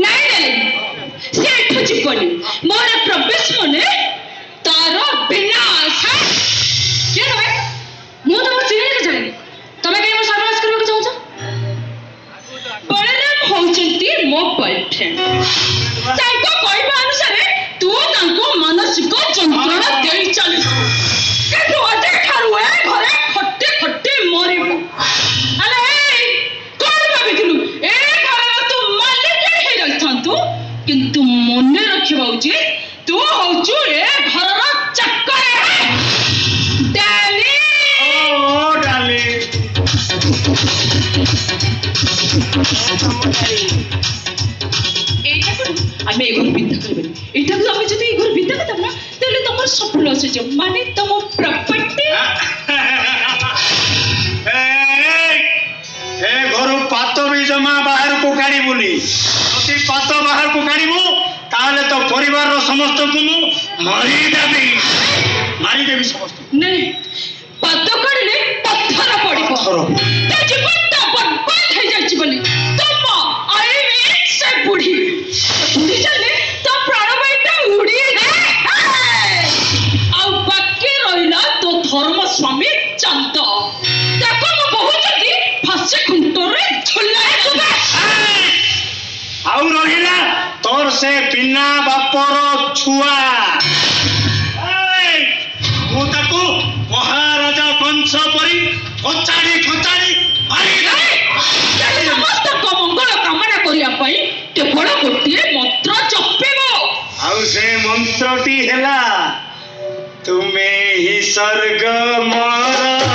ନାଇଁ ନାଇଁ ସେ ଏଠୁ ଯିବନି ମୋର ପ୍ରବେଶ ମନେ ତାର ବିନାଶ। କିଏ ତମେ? ମୁଁ ତମକୁ ଚିହ୍ନିବାକୁ ଜାଣିନି। ତମେ କାହିଁ ମୋ ସର୍ବନାଶ କରିବାକୁ ଚାହୁଁଛ? ବଳରାମ ହଉଛନ୍ତି ମୋ ବୟଫ୍ରେଣ୍ଡ। ତାଙ୍କ କହିବା ଅନୁସାରେ ତୁ ତାଙ୍କୁ ମାନସିକ ଯନ୍ତ୍ରଣା ଦେଇ ଚାଲିଛୁ, କିନ୍ତୁ ଅଯଥାରୁ ଏ ଘରେ ଖଟେ ଖଟେ ମରିବୁ। ଆରେ କଣ ଭାବିଥିଲୁ ଏ ଘରର ତୁ ମାଲିକ ହେଇ ରହିଥାନ୍ତୁ, କିନ୍ତୁ ମନେ ରଖିବା ଉଚିତ ତୁ ହଉଛୁ ଏ ଘରର ଚାକର। ଡାଲି ଡାଲି এইটা আমি এই ঘর বিদ্যা করবেন। এইটাকে আমি যদি এই ঘর বিদ্যা করতাম না তাহলে তোমার সব লস হয়ে যাবে, মানে তোমার প্রপার্টি। ଏ ଘରୁ ପାତ ବି ଜମା ବାହାରକୁ କାଢିବୁନି। ଯଦି ପାତ ବାହାରକୁ କାଢିବୁ ତାହେଲେ ତ ପରିବାରର ସମସ୍ତଙ୍କୁ ମୁଁ ମାରିଦେବି ସମସ୍ତଙ୍କୁ। ନାଇଁ ପାଦ କାଢିଲେ ପଥର ପଡିବ। ତା ଜୀବନଟା ବର୍ବାଦ ହେଇଯାଇଛି ବୋଲି ତମ ଆଇ ମିନ୍ ସେ ବୁଢୀ ଚାଲେ ତା ପ୍ରାଣବାୟୁଟା ଉଡି ଆଉ ବାକି ରହିଲା ତୋ ଧର୍ମ ସ୍ୱାମୀ ଚାନ୍ଦ। ତାକୁ ମୁଁ କହୁଛନ୍ତି ଫାଶୀ ଖୁଣ୍ଟରେ ଝୁଲାଇ ଦେବା। ଆଉ ରହିଲା ତୋର ସେ ବିନା ବାପର ଛୁଆ। ମୁଁ ତାକୁ ମହାରାଜା ବଂଶ ପରି ଖୋଚାଡ଼ି ସମସ୍ତଙ୍କ ମଙ୍ଗଳ କାମନା କରିବା ପାଇଁ କେବଳ ଗୋଟିଏ ମନ୍ତ୍ର ଜପିବ। ଆଉ ସେ ମନ୍ତ୍ରଟି ହେଲା ତୁମେ ହିଁ ସ୍ୱର୍ଗ ମୋର